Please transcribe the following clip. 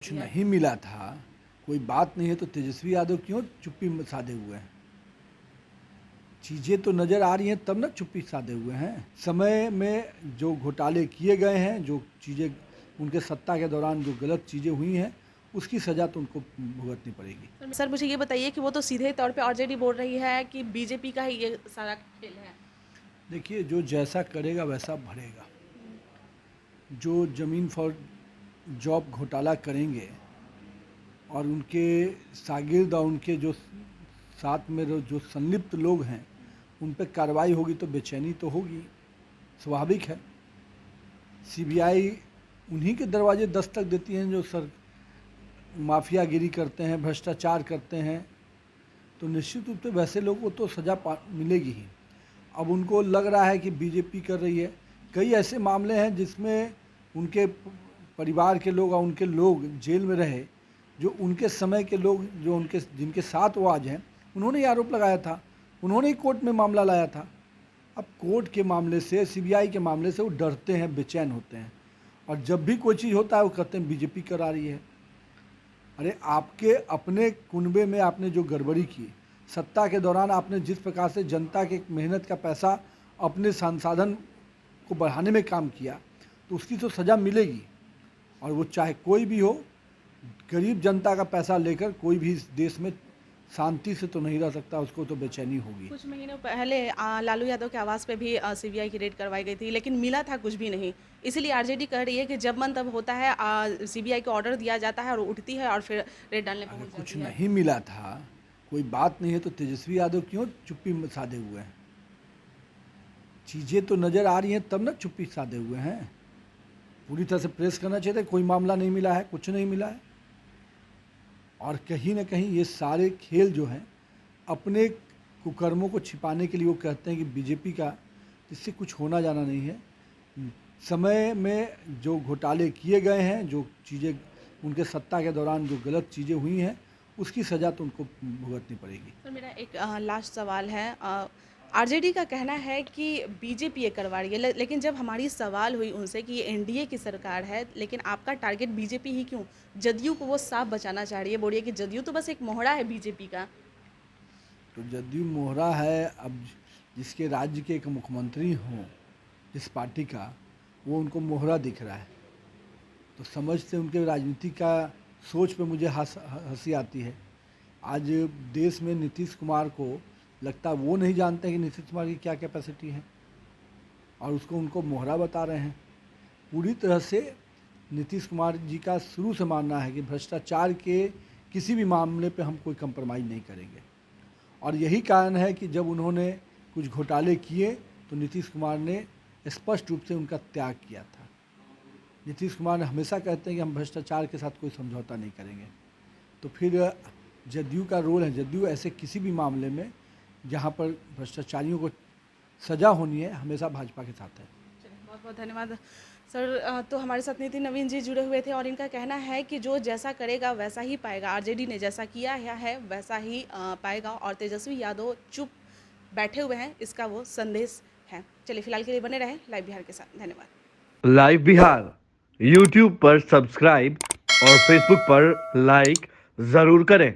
कुछ नहीं मिला था, कोई बात नहीं है तो तेजस्वी यादव क्यों चुप्पी साधे हुए हैं? चीज़ें तो नज़र आ रही हैं तब ना चुप्पी साधे हुए हैं। समय में जो घोटाले किए गए हैं, जो चीज़ें उनके सत्ता के दौरान जो गलत चीज़ें हुई हैं, उसकी सज़ा तो उनको भुगतनी पड़ेगी। सर मुझे ये बताइए कि वो तो सीधे तौर पे आरजेडी बोल रही है कि बीजेपी का ही ये सारा खेल है। देखिए, जो जैसा करेगा वैसा भरेगा। जो ज़मीन फॉर जॉब घोटाला करेंगे और उनके शागिर्द और उनके जो साथ में जो संलिप्त लोग हैं, उन पे कार्रवाई होगी तो बेचैनी तो होगी, स्वाभाविक है। सीबीआई उन्हीं के दरवाजे दस्तक देती हैं जो माफियागिरी करते हैं, भ्रष्टाचार करते हैं, तो निश्चित रूप से वैसे लोगों को तो सज़ा मिलेगी ही। अब उनको लग रहा है कि बीजेपी कर रही है। कई ऐसे मामले हैं जिसमें उनके परिवार के लोग और उनके लोग जेल में रहे, जो उनके समय के लोग, जो उनके जिनके साथ वो आज हैं, उन्होंने ये आरोप लगाया था, उन्होंने ही कोर्ट में मामला लाया था। अब कोर्ट के मामले से, सीबीआई के मामले से वो डरते हैं, बेचैन होते हैं, और जब भी कोई चीज़ होता है वो कहते हैं बीजेपी करा रही है। अरे आपके अपने कुनबे में आपने जो गड़बड़ी की, सत्ता के दौरान आपने जिस प्रकार से जनता के मेहनत का पैसा अपने संसाधन को बढ़ाने में काम किया, तो उसकी तो सज़ा मिलेगी। और वो चाहे कोई भी हो, गरीब जनता का पैसा लेकर कोई भी इस देश में शांति से तो नहीं रह सकता, उसको तो बेचैनी होगी। कुछ महीनों पहले लालू यादव के आवास पे भी सीबीआई की रेड करवाई गई थी, लेकिन मिला था कुछ भी नहीं। इसीलिए आरजेडी कह रही है कि जब मन तब होता है, सीबीआई को ऑर्डर दिया जाता है और उठती है और फिर रेड डालने पहुंच कुछ जाती है। नहीं मिला था, कोई बात नहीं है तो तेजस्वी यादव क्यों चुप्पी साधे हुए हैं? चीज़ें तो नज़र आ रही हैं तब ना चुप्पी साधे हुए हैं। पूरी तरह से प्रेस करना चाहिए था, कोई मामला नहीं मिला है, कुछ नहीं मिला है। और कहीं ना कहीं ये सारे खेल जो हैं, अपने कुकर्मों को छिपाने के लिए वो कहते हैं कि बीजेपी का, जिससे कुछ होना जाना नहीं है। समय में जो घोटाले किए गए हैं, जो चीज़ें उनके सत्ता के दौरान जो गलत चीज़ें हुई हैं, उसकी सज़ा तो उनको भुगतनी पड़ेगी। सर मेरा एक लास्ट सवाल है। आरजेडी का कहना है कि बीजेपी ये करवा रही है, लेकिन जब हमारी सवाल हुई उनसे कि ये एनडीए की सरकार है, लेकिन आपका टारगेट बीजेपी ही क्यों? जदयू को वो साफ बचाना चाह रही है, बोल रही है कि जदयू तो बस एक मोहरा है बीजेपी का। तो जदयू मोहरा है, अब जिसके राज्य के एक मुख्यमंत्री हों जिस पार्टी का, वो उनको मोहरा दिख रहा है, तो समझ से उनके राजनीति का सोच पे मुझे हंसी आती है। आज देश में नीतीश कुमार को लगता है वो नहीं जानते कि नीतीश कुमार की क्या कैपेसिटी है, और उसको उनको मोहरा बता रहे हैं। पूरी तरह से नीतीश कुमार जी का शुरू से मानना है कि भ्रष्टाचार के किसी भी मामले पे हम कोई कंप्रोमाइज़ नहीं करेंगे, और यही कारण है कि जब उन्होंने कुछ घोटाले किए तो नीतीश कुमार ने स्पष्ट रूप से उनका त्याग किया था। नीतीश कुमार हमेशा कहते हैं कि हम भ्रष्टाचार के साथ कोई समझौता नहीं करेंगे। तो फिर जदयू का रोल है, जदयू ऐसे किसी भी मामले में जहां पर भ्रष्टाचारियों को सज़ा होनी है, हमेशा भाजपा के साथ है। बहुत बहुत धन्यवाद सर। तो हमारे साथ नितिन नवीन जी जुड़े हुए थे और इनका कहना है कि जो जैसा करेगा वैसा ही पाएगा। आरजेडी ने जैसा किया है वैसा ही पाएगा, और तेजस्वी यादव चुप बैठे हुए हैं, इसका वो संदेश है। चलिए फिलहाल के लिए बने रहे लाइव बिहार के साथ। धन्यवाद। लाइव बिहार यूट्यूब पर सब्सक्राइब और फेसबुक पर लाइक ज़रूर करें।